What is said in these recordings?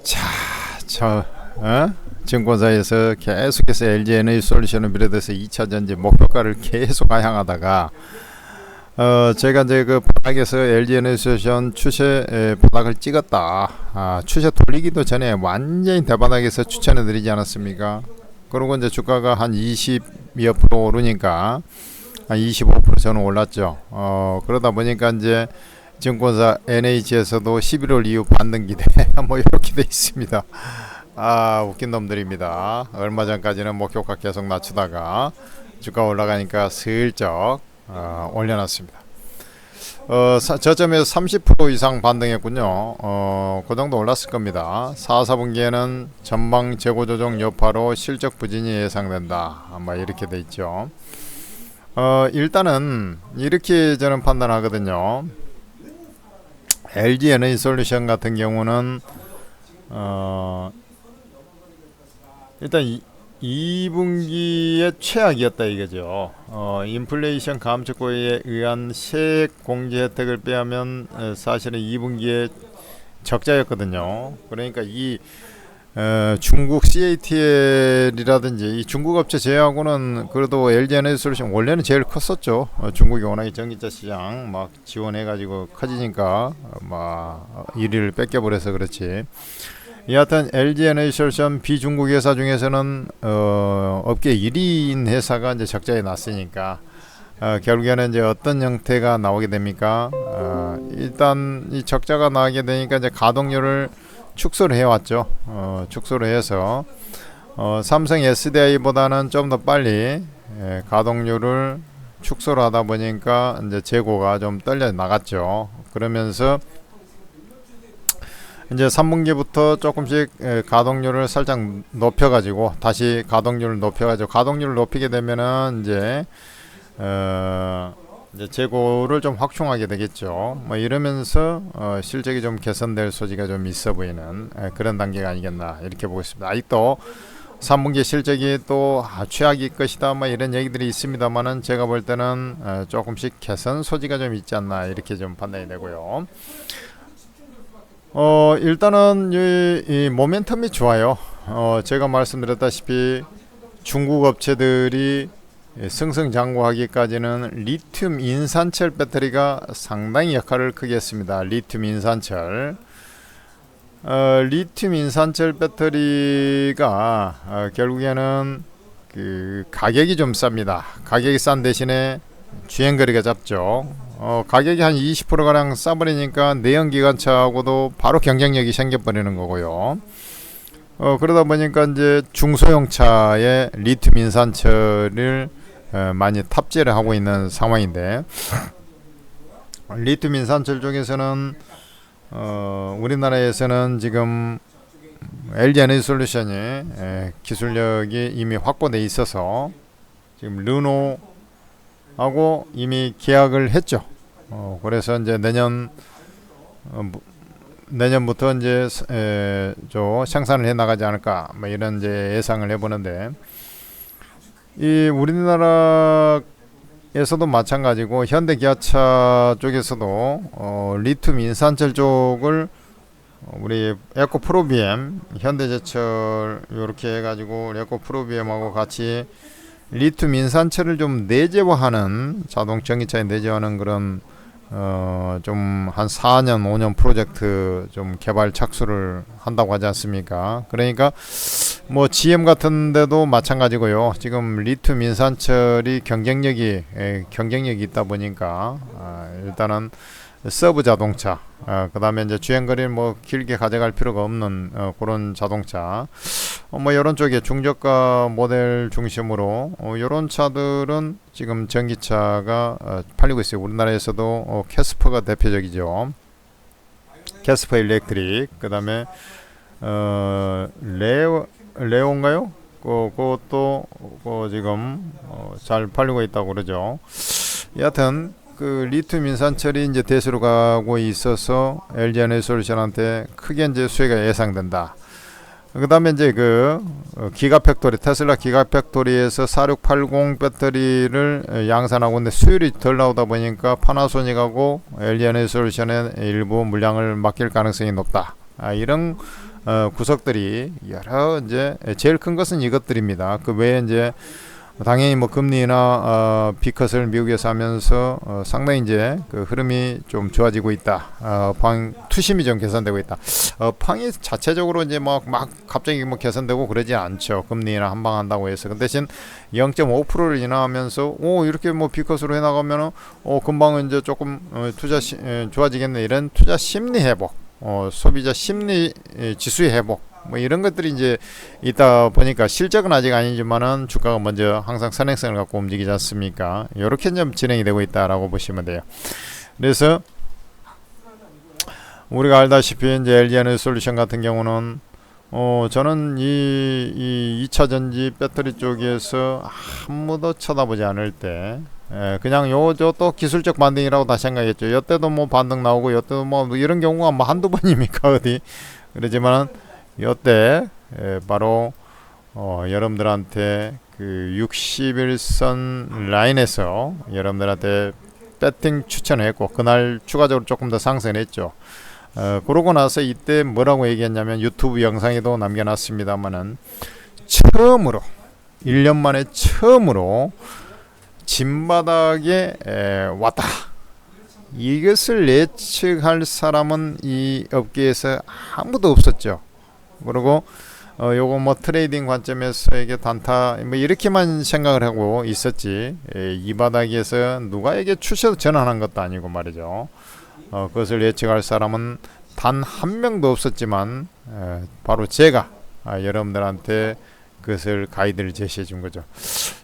자, 증권사에서 계속해서 LG 에너지솔루션을 비롯해서 2차 전지 목표가를 계속 하향하다가 제가 이제 그 바닥에서 LG 에너지솔루션 추세 바닥을 찍었다. 추세 돌리기도 전에 완전히 대바닥에서 추천해 드리지 않았습니까? 그리고 이제 주가가 한 20여 프로 오르니까 한 25% 저는 올랐죠. 그러다 보니까 이제 증권사 NH에서도 11월 이후 반등 기대 뭐 이렇게 돼 있습니다. 웃긴 놈들입니다. 얼마 전까지는 목표가 계속 낮추다가 주가 올라가니까 슬쩍 올려놨습니다. 저점에서 30% 이상 반등했군요. 그 정도 올랐을 겁니다. 4, 4분기에는 전방 재고 조정 여파로 실적 부진이 예상된다. 아마 이렇게 돼 있죠. 일단은 이렇게 저는 판단하거든요. LG 에너지솔루션 같은 경우는 일단 2분기에 최악이었다 이거죠. 인플레이션 감축고에 의한 세액 공제 혜택을 빼면 사실은 2분기에 적자였거든요. 그러니까 이 중국 CATL이라든지 이 중국 업체 제외하고는 그래도 LG 에너지솔루션 원래는 제일 컸었죠. 중국이 워낙에 전기차 시장 막 지원해가지고 커지니까 막 1위를 뺏겨버려서 그렇지. 여하튼 LG 에너지솔루션 비중국 회사 중에서는 업계 1위인 회사가 이제 적자에 났으니까 결국에는 이제 어떤 형태가 나오게 됩니까? 일단 이 적자가 나게 되니까 이제 가동률을 축소를 해왔죠. 축소를 해서 삼성 SDI보다는 좀 더 빨리 가동률을 축소를 하다 보니까 이제 재고가 좀 떨려 나갔죠. 그러면서 이제 3분기부터 조금씩 가동률을 살짝 높여가지고 다시 가동률을 높이게 되면은 이제 재고를 좀 확충하게 되겠죠. 뭐 이러면서 실적이 좀 개선될 소지가 좀 있어 보이는 그런 단계가 아니겠나 이렇게 보고 있습니다. 아직도 3분기 실적이 또 최악일 것이다 뭐 이런 얘기들이 있습니다만은 제가 볼 때는 조금씩 개선 소지가 좀 있지 않나 이렇게 좀 판단이 되고요. 일단은 이 모멘텀이 좋아요. 제가 말씀드렸다시피 중국 업체들이 승승장구하기까지는 리튬 인산철 배터리가 상당히 역할을 크게 했습니다. 리튬 인산철 배터리가 결국에는 그 가격이 좀 쌉니다. 가격이 싼 대신에 주행거리가 짧죠. 가격이 한 20%가량 싸버리니까 내연기관차하고도 바로 경쟁력이 생겨버리는 거고요. 그러다 보니까 이제 중소형차에 리튬 인산철을 많이 탑재를 하고 있는 상황인데, 리튬 인산철 쪽에서는 우리나라에서는 지금 LG 에너지솔루션이 기술력이 이미 확보돼 있어서 지금 르노하고 이미 계약을 했죠. 그래서 이제 내년부터 이제 생산을 해 나가지 않을까 뭐 이런 이제 예상을 해보는데, 이 우리나라에서도 마찬가지고 현대기아차 쪽에서도 리튬 인산철 쪽을 우리 에코프로비엠, 현대제철 이렇게 해가지고 에코프로비엠하고 같이 리튬 인산철을 좀 내재화하는 전기차에 내재화하는 그런 좀 한 4년 5년 프로젝트 좀 개발 착수를 한다고 하지 않습니까? 그러니까 뭐 GM 같은 데도 마찬가지고요. 지금 리튬 인산철이 경쟁력이 있다 보니까 일단은 서브 자동차, 그 다음에 이제 주행거리를 뭐 길게 가져갈 필요가 없는 그런 자동차, 뭐 이런 쪽에 중저가 모델 중심으로 이런 차들은 지금 전기차가 팔리고 있어요. 우리나라에서도 캐스퍼가 대표적이죠. 캐스퍼 일렉트릭, 그 다음에 레오인가요? 그것도 지금 잘 팔리고 있다고 그러죠. 여하튼 그 리튬 인산철이 이제 대수로 가고 있어서 LG 에너지솔루션한테 크게 이제 수혜가 예상된다. 그 다음에 이제 그 기가팩토리, 테슬라 기가팩토리에서 4680 배터리를 양산하고 있는데 수율이 덜 나오다 보니까 파나소닉하고 LG 에너지솔루션의 일부 물량을 맡길 가능성이 높다. 이런 구석들이 여러 이제 제일 큰 것은 이것들입니다. 그 외에 이제 당연히 뭐 금리나 비컷을 미국에서 하면서 상당히 이제 그 흐름이 좀 좋아지고 있다. 투심이 좀 개선되고 있다. 팡이 자체적으로 이제 막 갑자기 뭐 개선되고 그러지 않죠. 금리나 한방 한다고 해서. 그 대신 0.5%를 인하하면서 이렇게 뭐 비컷으로 해 나가면은 금방 이제 조금 좋아지겠네. 이런 투자 심리 회복, 소비자 심리 지수의 회복. 뭐 이런 것들이 이제 있다 보니까 실적은 아직 아니지만은 주가가 먼저 항상 선행성을 갖고 움직이지 않습니까? 이렇게 좀 진행이 되고 있다라고 보시면 돼요. 그래서 우리가 알다시피 이제 LG에너지솔루션 같은 경우는 저는 이 2차 전지 배터리 쪽에서 아무도 쳐다보지 않을 때 그냥 또 기술적 반등이라고 다 생각했죠. 이때도 뭐 반등 나오고 이때도 뭐 이런 경우가 뭐 한두 번입니까 어디. 그러지만 이때 바로 여러분들한테 그 60일선 라인에서 여러분들한테 배팅 추천했고 그날 추가적으로 조금 더 상승했죠. 그러고 나서 이때 뭐라고 얘기했냐면 유튜브 영상에도 남겨놨습니다만은 처음으로 1년 만에 처음으로 진바닥에 왔다. 이것을 예측할 사람은 이 업계에서 아무도 없었죠. 그리고 요거 뭐 트레이딩 관점에서 이게 단타 뭐 이렇게만 생각을 하고 있었지 이 바닥에서 누가에게 추세로 전환한 것도 아니고 말이죠. 그것을 예측할 사람은 단 한 명도 없었지만 바로 제가 여러분들한테 그것을 가이드를 제시해 준 거죠.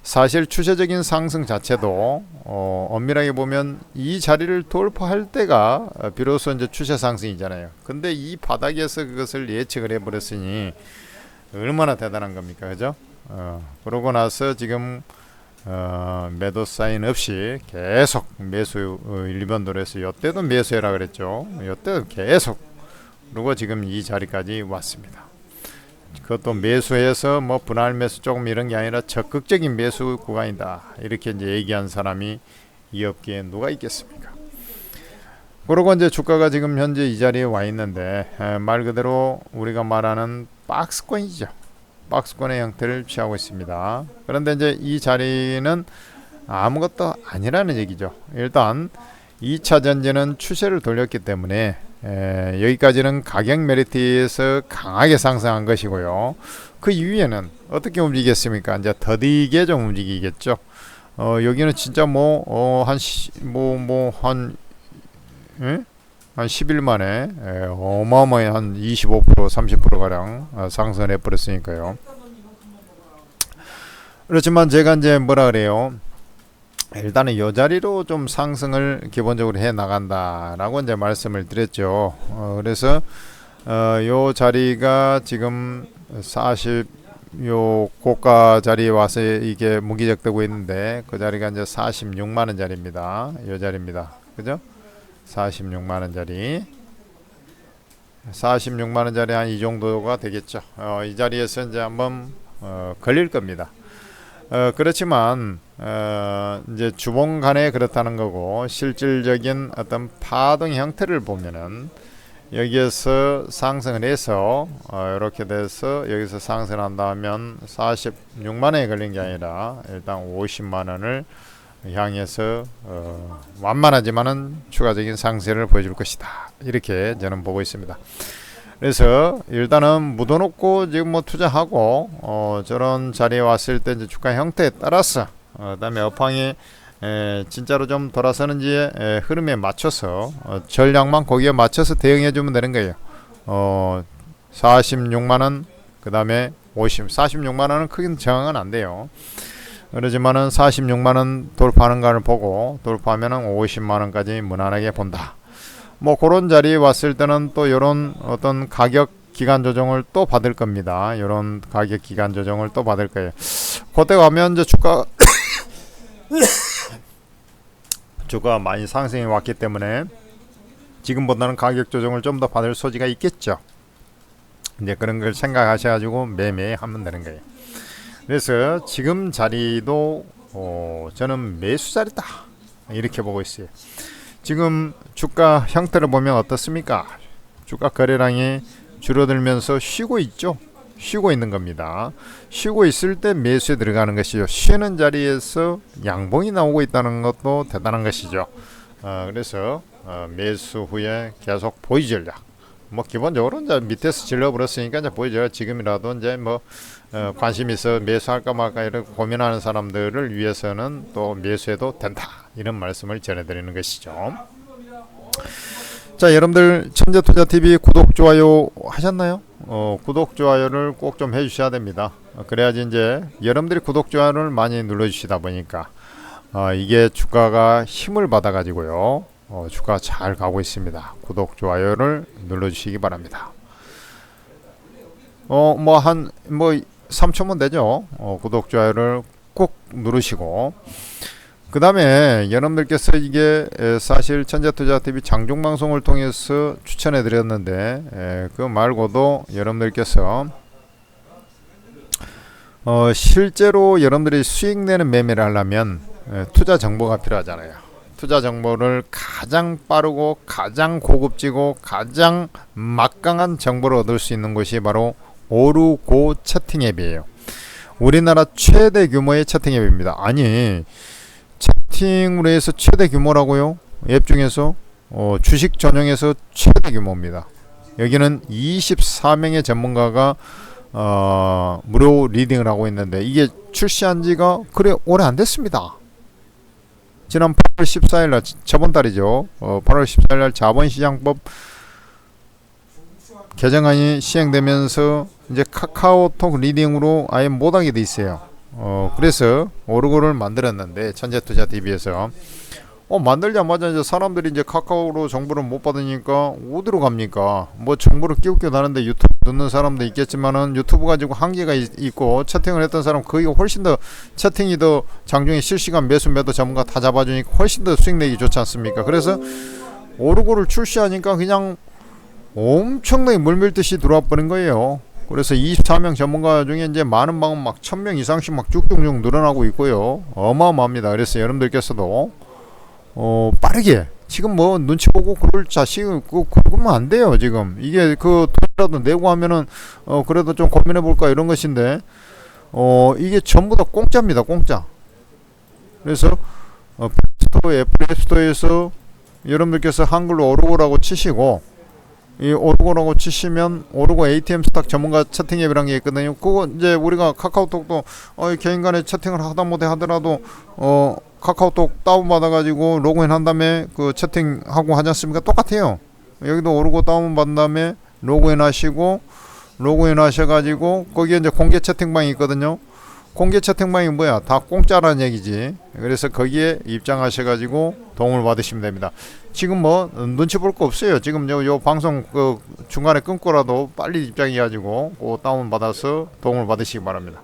사실 추세적인 상승 자체도 엄밀하게 보면 이 자리를 돌파할 때가 비로소 이제 추세 상승이잖아요. 근데 이 바닥에서 그것을 예측을 해버렸으니 얼마나 대단한 겁니까, 그죠? 그러고 나서 지금 매도 사인 없이 계속 매수 일변도로 해서 이때도 매수해라 그랬죠. 이때도 계속 그리고 지금 이 자리까지 왔습니다. 그것도 매수해서 뭐 분할 매수 조금 이런 게 아니라 적극적인 매수 구간이다 이렇게 이제 얘기한 사람이 이 업계에 누가 있겠습니까? 그러고 이제 주가가 지금 현재 이 자리에 와 있는데 말 그대로 우리가 말하는 박스권이죠. 박스권의 형태를 취하고 있습니다. 그런데 이제 이 자리는 아무것도 아니라는 얘기죠. 일단 2차 전지는 추세를 돌렸기 때문에 여기까지는 가격 메리트에서 강하게 상승한 것이고요. 그 이후에는 어떻게 움직이겠습니까? 이제 더디게 좀 움직이겠죠. 여기는 진짜 한 10일 만에 어마어마한 한 25% 30% 가량 상승을 해버렸으니까요. 그렇지만 제가 이제 뭐라 그래요? 일단은 이 자리로 좀 상승을 기본적으로 해 나간다라고 이제 말씀을 드렸죠. 그래서 요 자리가 지금 40요 고가 자리에 와서 이게 무기력되고 있는데 그 자리가 이제 46만 원 자리입니다. 요 자리입니다. 그죠? 46만 원 자리. 46만 원 자리 한 이 정도가 되겠죠. 이 자리에서 이제 한번 걸릴 겁니다. 그렇지만 이제 주봉 간에 그렇다는 거고 실질적인 어떤 파동 형태를 보면은 여기에서 상승을 해서 이렇게 돼서 여기서 상승한다면 46만 원에 걸린 게 아니라 일단 50만 원을 향해서 완만하지만은 추가적인 상승을 보여줄 것이다. 이렇게 저는 보고 있습니다. 그래서 일단은 묻어놓고 지금 뭐 투자하고 저런 자리에 왔을 때 이제 주가 형태에 따라서 그다음에 업황이 진짜로 좀 돌아서는지 흐름에 맞춰서 전략만 거기에 맞춰서 대응해 주면 되는 거예요. 46만원 그 다음에 46만원은 크게 정황은 안 돼요. 그러지만은 46만원 돌파하는 거를 보고 돌파하면은 50만원까지 무난하게 본다. 뭐 그런 자리에 왔을 때는 또 이런 어떤 가격 기간 조정을 또 받을 겁니다. 이런 가격 기간 조정을 또 받을 거예요. 그때 가면 이제 주가 많이 상승이 왔기 때문에 지금보다는 가격 조정을 좀 더 받을 소지가 있겠죠. 이제 그런 걸 생각하셔가지고 매매하면 되는 거예요. 그래서 지금 자리도 저는 매수 자리다 이렇게 보고 있어요. 지금 주가 형태를 보면 어떻습니까? 주가 거래량이 줄어들면서 쉬고 있죠. 쉬고 있는 겁니다. 쉬고 있을 때 매수에 들어가는 것이죠. 쉬는 자리에서 양봉이 나오고 있다는 것도 대단한 것이죠. 그래서 매수 후에 계속 보유 전략. 뭐 기본적으로 이제 밑에서 질러버렸으니까 이제 보유 전략 지금이라도 이제 뭐 관심 있어 매수할까 말까 이런 고민하는 사람들을 위해서는 또 매수해도 된다 이런 말씀을 전해드리는 것이죠. 자, 여러분들 천재투자TV 구독 좋아요 하셨나요? 구독 좋아요를 꼭 좀 해주셔야 됩니다. 그래야지 이제 여러분들이 구독 좋아요를 많이 눌러주시다 보니까 이게 주가가 힘을 받아 가지고요 주가 잘 가고 있습니다. 구독 좋아요를 눌러주시기 바랍니다. 뭐 3초면 되죠. 구독 좋아요를 꼭 누르시고, 그 다음에 여러분들께서 이게 사실 천재투자TV 장중방송을 통해서 추천해 드렸는데 그 말고도 여러분들께서 실제로 여러분들이 수익 내는 매매를 하려면 투자 정보가 필요하잖아요. 투자 정보를 가장 빠르고 가장 고급지고 가장 막강한 정보를 얻을 수 있는 것이 바로 오르고 채팅 앱이에요. 우리나라 최대 규모의 채팅 앱입니다. 아니, 채팅으로 해서 최대 규모라고요? 앱 중에서 주식 전용에서 최대 규모입니다. 여기는 24명의 전문가가 무료 리딩을 하고 있는데 이게 출시한 지가 그래 오래 안 됐습니다. 지난 8월 14일날 저번 달이죠. 8월 14일날 자본시장법 개정안이 시행되면서 이제 카카오톡 리딩으로 아예 못하게 돼 있어요. 그래서 오르고를 만들었는데 천재투자TV에서 만들자마자 이제 사람들이 이제 카카오로 정보를 못 받으니까 어디로 갑니까? 뭐 정보를 끼우끼우 다는데 유튜브 듣는 사람도 있겠지만은 유튜브 가지고 한계가 있고 채팅을 했던 사람 거기가 훨씬 더 채팅이 더 장중에 실시간 매수 매도 전문가 다 잡아주니까 훨씬 더 수익 내기 좋지 않습니까? 그래서 오르고를 출시하니까 그냥 엄청나게 물밀듯이 들어와 버린 거예요. 그래서 24명 전문가 중에 이제 많은 방은 막 1000명 이상씩 막 쭉쭉쭉 늘어나고 있고요. 어마어마합니다. 그래서 여러분들께서도 빠르게 지금 뭐 눈치 보고 그럴 자식은 그러면 안 돼요. 지금 이게 그 돈이라도 내고 하면은 그래도 좀 고민해 볼까 이런 것인데 이게 전부 다 공짜입니다. 공짜. 그래서 스토어 애플 앱스토어에서 여러분들께서 한글로 오르고라고 치시고 이 오르고라고 치시면 오르고 ATM 스탁 전문가 채팅 앱이라는 게 있거든요. 그거 이제 우리가 카카오톡도 개인 간에 채팅을 하다 못해 하더라도 카카오톡 다운받아 가지고 로그인 한 다음에 그 채팅하고 하지 않습니까? 똑같아요. 여기도 오르고 다운받은 다음에 로그인 하시고 로그인 하셔가지고 거기에 이제 공개 채팅방이 있거든요. 공개 채팅방이 뭐야? 다 공짜라는 얘기지. 그래서 거기에 입장하셔가지고 도움을 받으시면 됩니다. 지금 뭐 눈치 볼 거 없어요. 지금 요 방송 그 중간에 끊고라도 빨리 입장해가지고 다운 받아서 도움을 받으시기 바랍니다.